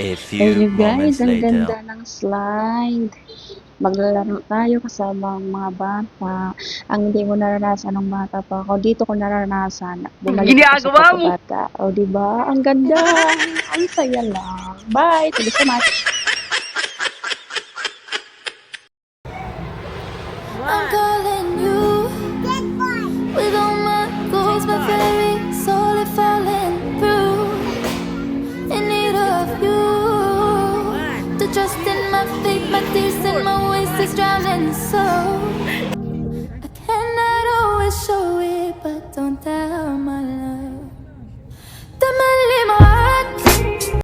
A Ayun few guys, moments ang later. ganda ng slide. Maglalaro tayo kasama ang mga bata. Ang hindi mo naranasan ng bata pa ako, dito ko naranasan. Bumalik ako sa Ginagawa mo! pagkabata. O, di ba? Ang ganda. Ang saya lang. Bye. Thank you so much. I'm calling you with all my goals, my fairy slowly falling through. In need of you to trust in my faith, my tears and my ways is drowning so.